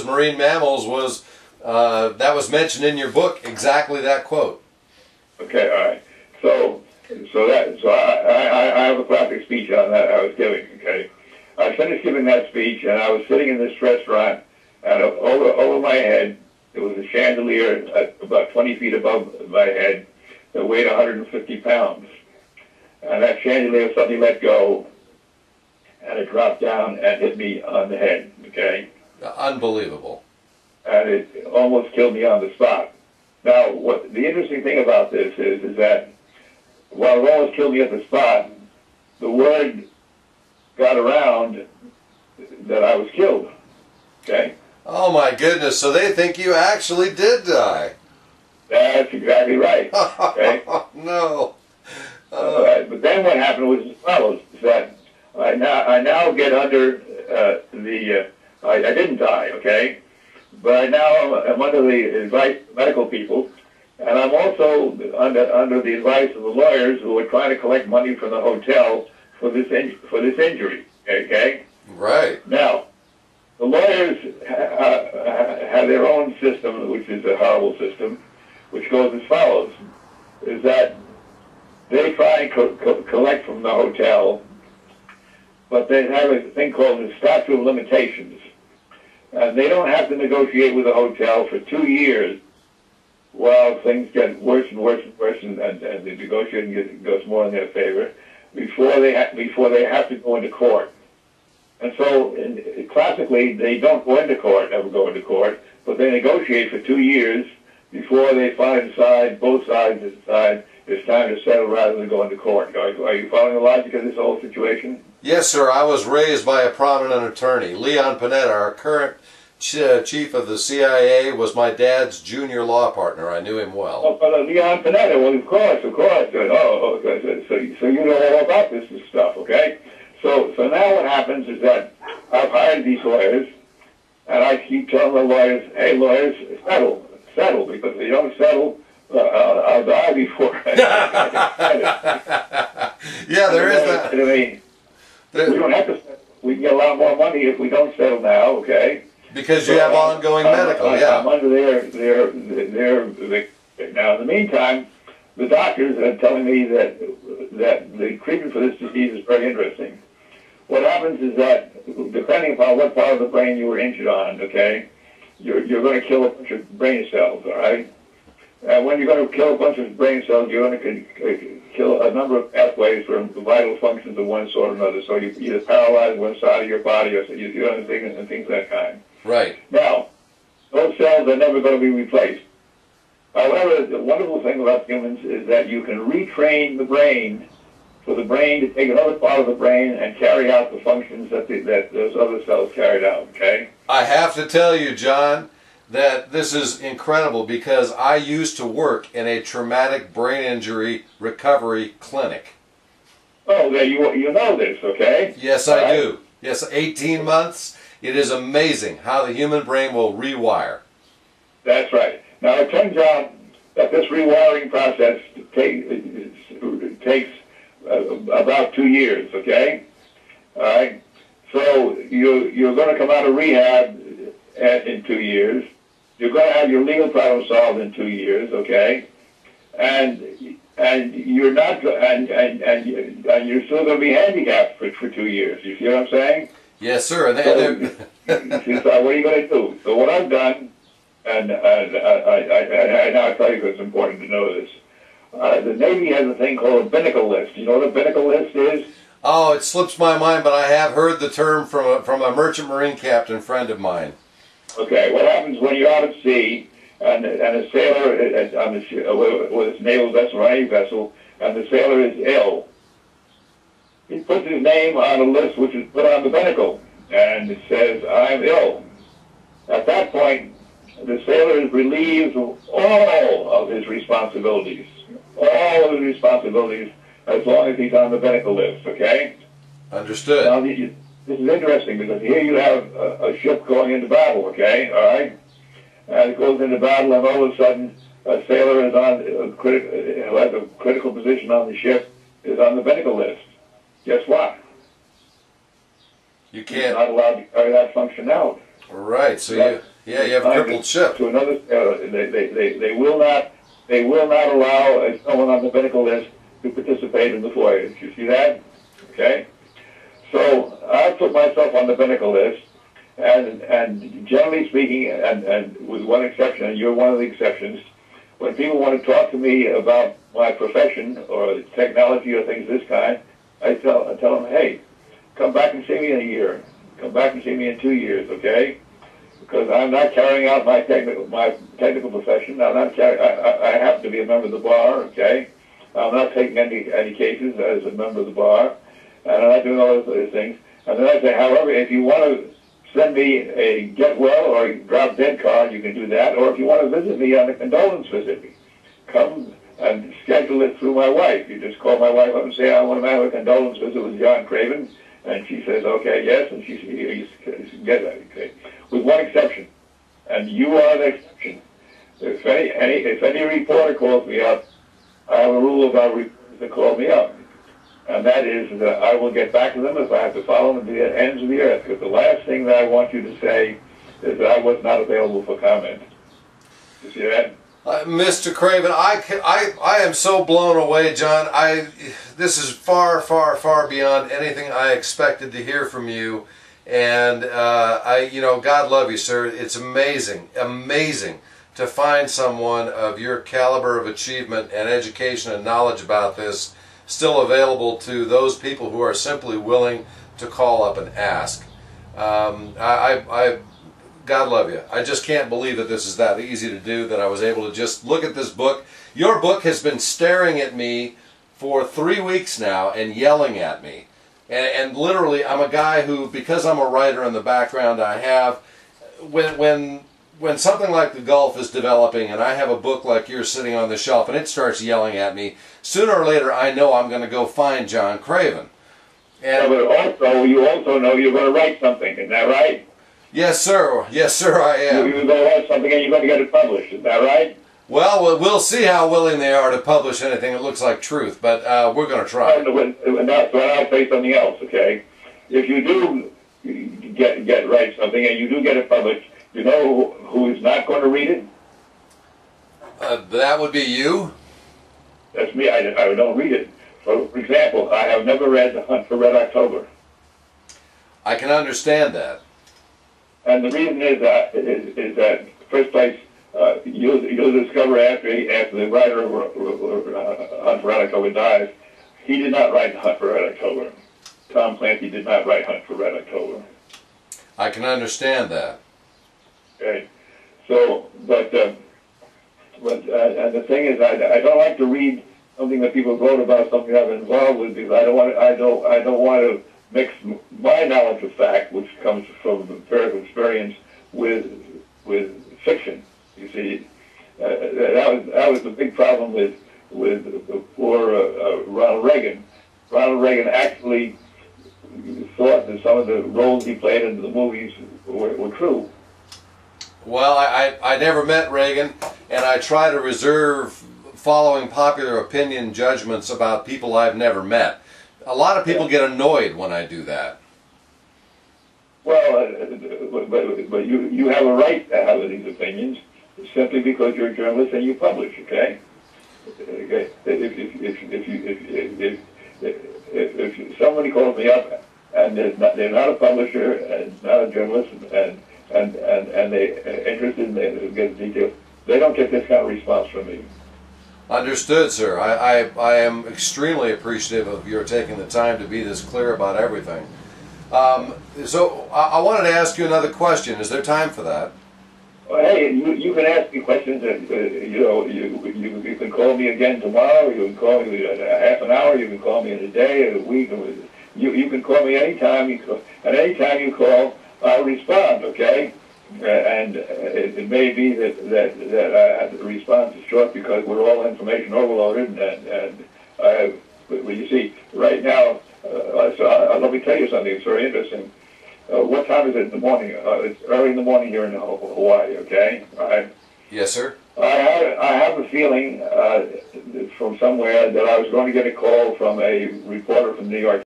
marine mammals was that was mentioned in your book, exactly that quote. Okay, all right. So I have a classic speech on that I was giving. Okay, I finished giving that speech, and I was sitting in this restaurant, and over my head there was a chandelier about 20 feet above my head that weighed 150 pounds, and that chandelier suddenly let go, and it dropped down and hit me on the head. Okay. Unbelievable. And it almost killed me on the spot. Now, what the interesting thing about this is that while it almost killed me at the spot, the word got around that I was killed. Okay? Oh my goodness, so they think you actually did die. That's exactly right. Okay? No. But then what happened was as follows, is that I now get under I didn't die, okay? But I'm under the advice of medical people, and I'm also under the advice of the lawyers who are trying to collect money from the hotel for this injury. Okay. Right. Now, the lawyers have their own system, which is a horrible system, which goes as follows: is that they try and collect from the hotel, but they have a thing called the statute of limitations. And they don't have to negotiate with the hotel for 2 years while things get worse and worse and worse, and the negotiating goes more in their favor before they have to go into court. And so, classically, they don't ever go into court, but they negotiate for 2 years before they finally decide, both sides decide, it's time to settle rather than go into court. Are you following the logic of this whole situation? Yes, sir. I was raised by a prominent attorney. Leon Panetta, our current chief of the CIA, was my dad's junior law partner. I knew him well. Oh, but Leon Panetta, well, of course. Oh, okay. So you know all about this stuff, okay? So now what happens is that I've hired these lawyers, and I keep telling the lawyers, hey, lawyers, settle, because if you don't settle, I'll die before. Yeah, there is that. I mean, we don't have to. We can get a lot more money if we don't settle now, okay? Because you have ongoing medical, yeah. I'm under their. Now, in the meantime, the doctors are telling me that the treatment for this disease is very interesting. What happens is that, depending upon what part of the brain you were injured on, okay, you're going to kill a bunch of brain cells, all right? And when you're going to kill a bunch of brain cells, you're going to kill a number of pathways from vital functions of one sort or another. So you either paralyze one side of your body, or you do other things and things of that kind. Right. Now, those cells are never going to be replaced. However, the wonderful thing about humans is that you can retrain the brain for the brain to take another part of the brain and carry out the functions that those other cells carried out, okay? I have to tell you, John, that this is incredible because I used to work in a traumatic brain injury recovery clinic. Oh, you know this, okay? Yes, I do. Yes, 18 months. It is amazing how the human brain will rewire. That's right. Now, it turns out that this rewiring process takes about 2 years, okay? All right? So you're going to come out of rehab in 2 years. You're going to have your legal problem solved in 2 years, okay? And you're not, and you're still going to be handicapped for 2 years. You see what I'm saying? Yes, sir. So what are you going to do? So what I've done, and I now tell you because it's important to know this. The Navy has a thing called a binnacle list. You know what a binnacle list is? Oh, it slips my mind, but I have heard the term from a merchant marine captain friend of mine. Okay, what happens when you're out at sea and a sailor on the ship, with his naval vessel or any vessel, and the sailor is ill? He puts his name on a list which is put on the binnacle, and it says, I'm ill. At that point, the sailor is relieved of all of his responsibilities. All of his responsibilities, as long as he's on the binnacle list, okay? Understood. Now, this is interesting, because here you have a ship going into battle, okay? All right? And it goes into battle, and all of a sudden, a sailor is who has a critical position on the ship, is on the binnacle list. Guess what? You can't. He's not allowed to carry that function out. Right. So you have a crippled ship. To another, they will not allow someone on the medical list to participate in the voyage. You see that? Okay. So I put myself on the medical list, and generally speaking, and with one exception, and you're one of the exceptions, when people want to talk to me about my profession or technology or things of this kind, I tell them, hey, come back and see me in a year. Come back and see me in 2 years, okay? Because I'm not carrying out my technical profession. I happen to be a member of the bar, okay? I'm not taking any cases as a member of the bar, and I'm not doing all those things. And then I say, however, if you want to send me a get well or drop dead card, you can do that. Or if you want to visit me on a condolence visit, come and schedule it through my wife. You just call my wife up and say, I want to have a condolence visit with John Craven. And she says, okay, yes, and you get that, okay? With one exception, and you are the exception. If any reporter calls me up, I have a rule about reporters that call me up. And that is that I will get back to them if I have to follow them to the ends of the earth. Because the last thing that I want you to say is that I was not available for comment. You see that? Mr. Craven, I am so blown away, John. This is far, far, far beyond anything I expected to hear from you. And God love you, sir. It's amazing, amazing to find someone of your caliber of achievement and education and knowledge about this still available to those people who are simply willing to call up and ask. God love you. I just can't believe that this is that easy to do, that I was able to just look at this book. Your book has been staring at me for 3 weeks now and yelling at me. And literally, I'm a guy who, because I'm a writer in the background, I have, when something like the Gulf is developing and I have a book like yours sitting on the shelf and it starts yelling at me, sooner or later I know I'm going to go find John Craven. And but you also know you're going to write something, isn't that right? Yes, sir. Yes, sir, I am. You're going to write something and you're going to get it published, is that right? Well, we'll see how willing they are to publish anything that looks like truth, but we're going to try. And I'll say something else, okay? If you do write something and you do get it published, you know who is not going to read it? That would be you? That's me. I don't read it. For example, I have never read The Hunt for Red October. I can understand that. And the reason is that first place, you'll discover after the writer of Hunt for Red October dies, he did not write Hunt for Red October. Tom Clancy did not write Hunt for Red October. I can understand that. Okay. So, but and the thing is, I don't like to read something that people wrote about something I'm involved with, because I don't want to mix my knowledge of fact, which comes from empirical experience, with fiction. You see, that was the big problem with poor Ronald Reagan. Ronald Reagan actually thought that some of the roles he played in the movies were true. Well, I never met Reagan, and I try to reserve following popular opinion judgments about people I've never met. A lot of people get annoyed when I do that. Well, but you have a right to have these opinions simply because you're a journalist and you publish, okay? Okay. If somebody calls me up and they're not a publisher and not a journalist and they're interested in getting details, they don't get this kind of response from me. Understood, sir. I am extremely appreciative of your taking the time to be this clear about everything. So I wanted to ask you another question. Is there time for that? Well, hey, you can ask me questions. You can call me again tomorrow. You can call me in a half an hour. You can call me in a day, a week. You can call me anytime. And anytime you call, I'll respond. Okay. And it may be that I have to respond to short because we're all information overloaded, but you see, right now, so let me tell you something. It's very interesting. What time is it in the morning? It's early in the morning here in Hawaii. Okay, all right. Yes, sir. I have a feeling from somewhere that I was going to get a call from a reporter from New York